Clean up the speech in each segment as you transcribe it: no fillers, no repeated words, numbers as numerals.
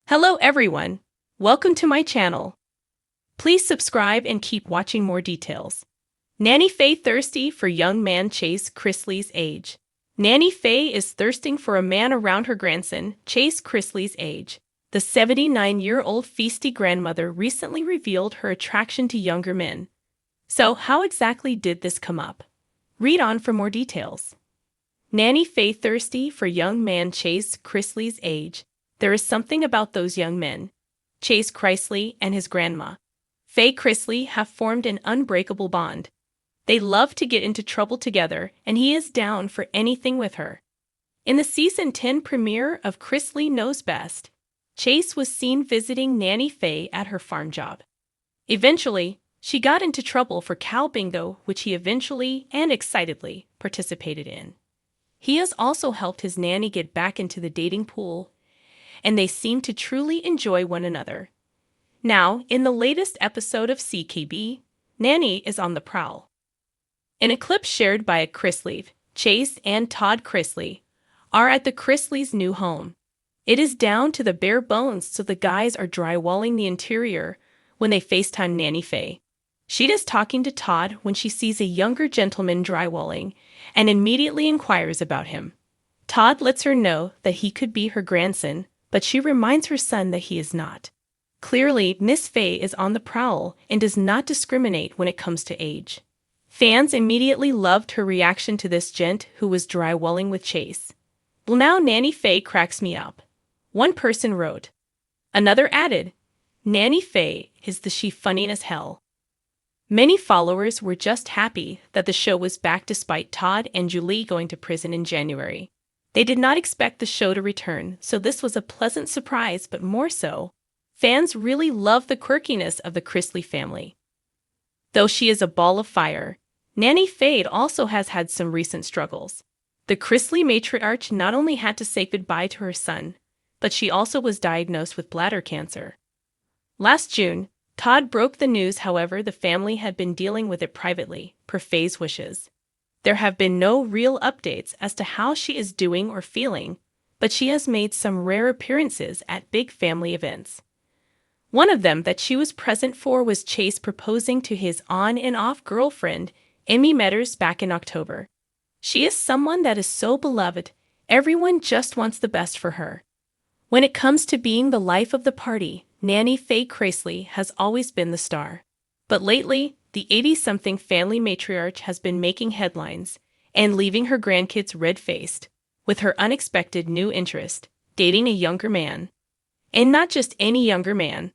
Hello everyone, welcome to my channel. Please subscribe and keep watching more details. Nanny Faye thirsty for young man Chase Chrisley's age. Nanny Faye is thirsting for a man around her grandson, Chase Chrisley's age. The 79-year-old feisty grandmother recently revealed her attraction to younger men. So how exactly did this come up? Read on for more details. Nanny Faye thirsty for young man Chase Chrisley's age. There is something about those young men, Chase Chrisley and his grandma, Faye Chrisley, have formed an unbreakable bond. They love to get into trouble together, and he is down for anything with her. In the Season 10 premiere of Chrisley Knows Best, Chase was seen visiting Nanny Faye at her farm job. Eventually, she got into trouble for cow bingo, which he eventually and excitedly participated in. He has also helped his nanny get back into the dating pool, and they seem to truly enjoy one another. Now, in the latest episode of CKB, Nanny is on the prowl. In a clip shared by a Chrisley, Chase and Todd Chrisley are at the Chrisleys' new home. It is down to the bare bones, so the guys are drywalling the interior when they FaceTime Nanny Faye. She is talking to Todd when she sees a younger gentleman drywalling and immediately inquires about him. Todd lets her know that he could be her grandson, but she reminds her son that he is not. Clearly, Miss Faye is on the prowl and does not discriminate when it comes to age. Fans immediately loved her reaction to this gent who was drywalling with Chase. Well, now Nanny Faye cracks me up, one person wrote. Another added, Nanny Faye is the she funny as hell. Many followers were just happy that the show was back despite Todd and Julie going to prison in January. They did not expect the show to return, so this was a pleasant surprise, but more so, fans really love the quirkiness of the Chrisley family. Though she is a ball of fire, Nanny Faye also has had some recent struggles. The Chrisley matriarch not only had to say goodbye to her son, but she also was diagnosed with bladder cancer. Last June, Todd broke the news. However, the family had been dealing with it privately, per Faye's wishes. There have been no real updates as to how she is doing or feeling, but she has made some rare appearances at big family events. One of them that she was present for was Chase proposing to his on and off girlfriend, Emmy Metters, back in October. She is someone that is so beloved, everyone just wants the best for her. When it comes to being the life of the party, Nanny Faye Chrisley has always been the star. But lately, the 80-something family matriarch has been making headlines and leaving her grandkids red-faced with her unexpected new interest, dating a younger man. And not just any younger man.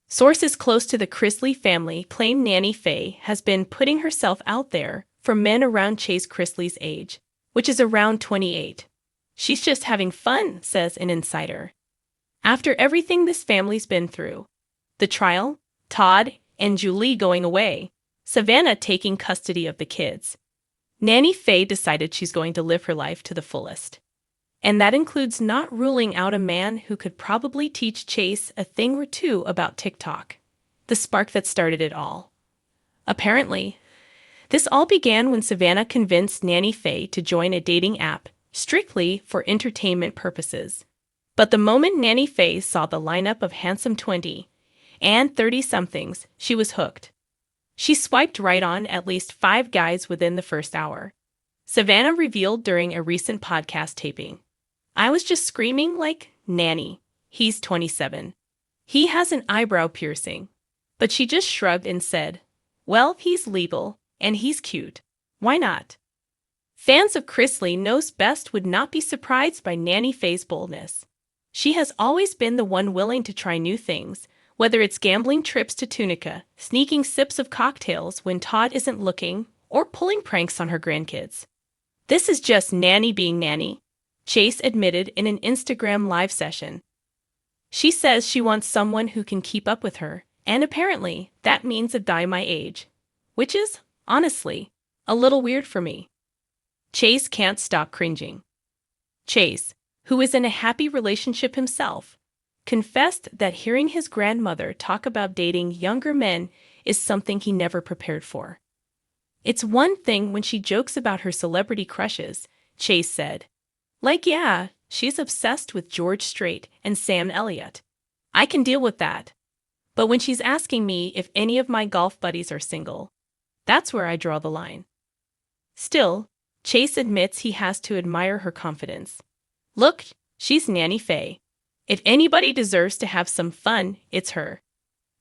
Sources close to the Chrisley family claim Nanny Faye has been putting herself out there for men around Chase Chrisley's age, which is around 28. She's just having fun, says an insider. After everything this family's been through, the trial, Todd and Julie going away, Savannah taking custody of the kids, Nanny Faye decided she's going to live her life to the fullest. And that includes not ruling out a man who could probably teach Chase a thing or two about TikTok, the spark that started it all. Apparently, this all began when Savannah convinced Nanny Faye to join a dating app strictly for entertainment purposes. But the moment Nanny Faye saw the lineup of handsome 20 and 30-somethings, she was hooked. She swiped right on at least 5 guys within the first hour. Savannah revealed during a recent podcast taping, I was just screaming like, Nanny, he's 27. He has an eyebrow piercing. But she just shrugged and said, well, he's legal, and he's cute. Why not? Fans of Chrisley Knows Best would not be surprised by Nanny Faye's boldness. She has always been the one willing to try new things, whether it's gambling trips to Tunica, sneaking sips of cocktails when Todd isn't looking, or pulling pranks on her grandkids. This is just Nanny being Nanny, Chase admitted in an Instagram live session. She says she wants someone who can keep up with her, and apparently that means a guy my age, which is, honestly, a little weird for me. Chase can't stop cringing. Chase, who is in a happy relationship himself, confessed that hearing his grandmother talk about dating younger men is something he never prepared for. It's one thing when she jokes about her celebrity crushes, Chase said. Like, yeah, she's obsessed with George Strait and Sam Elliott. I can deal with that. But when she's asking me if any of my golf buddies are single, that's where I draw the line. Still, Chase admits he has to admire her confidence. Look, she's Nanny Faye. If anybody deserves to have some fun, it's her.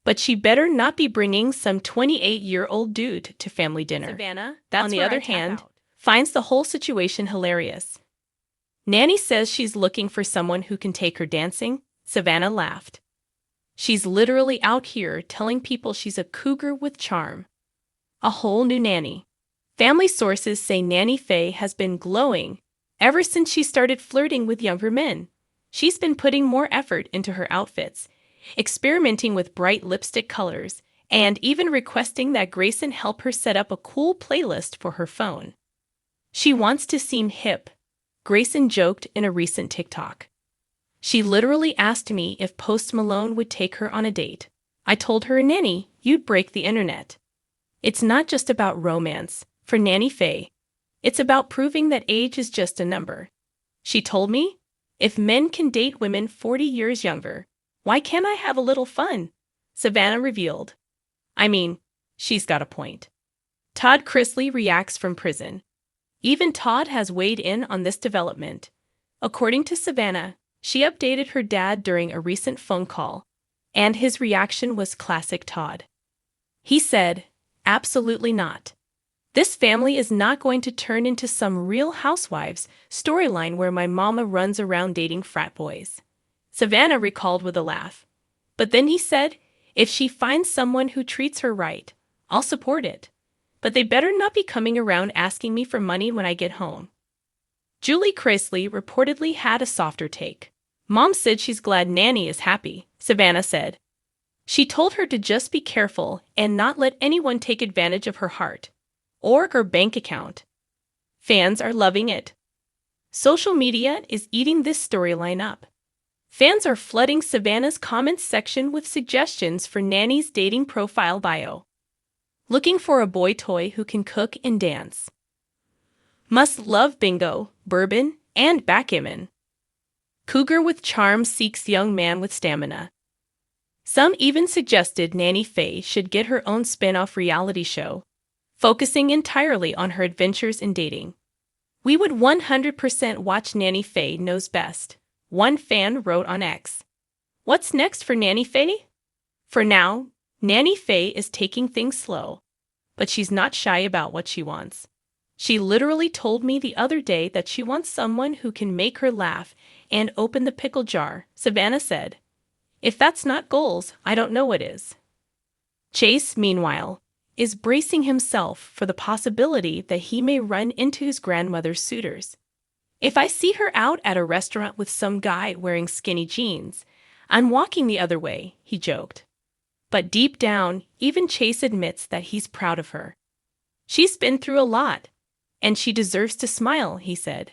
But she better not be bringing some 28-year-old dude to family dinner. Savannah, On the other hand, finds the whole situation hilarious. Nanny says she's looking for someone who can take her dancing. Savannah laughed. She's literally out here telling people she's a cougar with charm. A whole new nanny. Family sources say Nanny Faye has been glowing ever since she started flirting with younger men. She's been putting more effort into her outfits, experimenting with bright lipstick colors, and even requesting that Grayson help her set up a cool playlist for her phone. She wants to seem hip, Grayson joked in a recent TikTok. She literally asked me if Post Malone would take her on a date. I told her, Nanny, you'd break the internet. It's not just about romance, for Nanny Faye. It's about proving that age is just a number. She told me, if men can date women 40 years younger, why can't I have a little fun? Savannah revealed. I mean, she's got a point. Todd Chrisley reacts from prison. Even Todd has weighed in on this development. According to Savannah, she updated her dad during a recent phone call, and his reaction was classic Todd. He said, absolutely not. This family is not going to turn into some Real Housewives storyline where my mama runs around dating frat boys. Savannah recalled with a laugh. But then he said, if she finds someone who treats her right, I'll support it. But they better not be coming around asking me for money when I get home. Julie Chrisley reportedly had a softer take. Mom said she's glad Nanny is happy, Savannah said. She told her to just be careful and not let anyone take advantage of her heart or her bank account. Fans are loving it. Social media is eating this storyline up. Fans are flooding Savannah's comments section with suggestions for Nanny's dating profile bio. Looking for a boy toy who can cook and dance. Must love bingo, bourbon, and backgammon. Cougar with charm seeks young man with stamina. Some even suggested Nanny Faye should get her own spin-off reality show, focusing entirely on her adventures in dating. We would 100% watch Nanny Faye knows best, one fan wrote on X. What's next for Nanny Faye? For now, Nanny Faye is taking things slow, but she's not shy about what she wants. She literally told me the other day that she wants someone who can make her laugh and open the pickle jar, Savannah said. If that's not goals, I don't know what is. Chase, meanwhile, is bracing himself for the possibility that he may run into his grandmother's suitors. If I see her out at a restaurant with some guy wearing skinny jeans, I'm walking the other way, he joked. But deep down, even Chase admits that he's proud of her. She's been through a lot, and she deserves to smile, he said.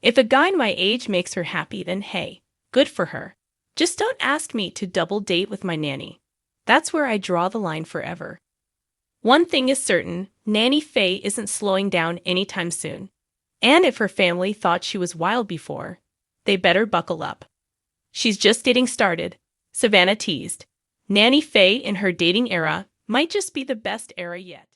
If a guy my age makes her happy, then hey, good for her. Just don't ask me to double date with my nanny. That's where I draw the line forever. One thing is certain, Nanny Faye isn't slowing down anytime soon. And if her family thought she was wild before, they better buckle up. She's just getting started, Savannah teased. Nanny Faye in her dating era might just be the best era yet.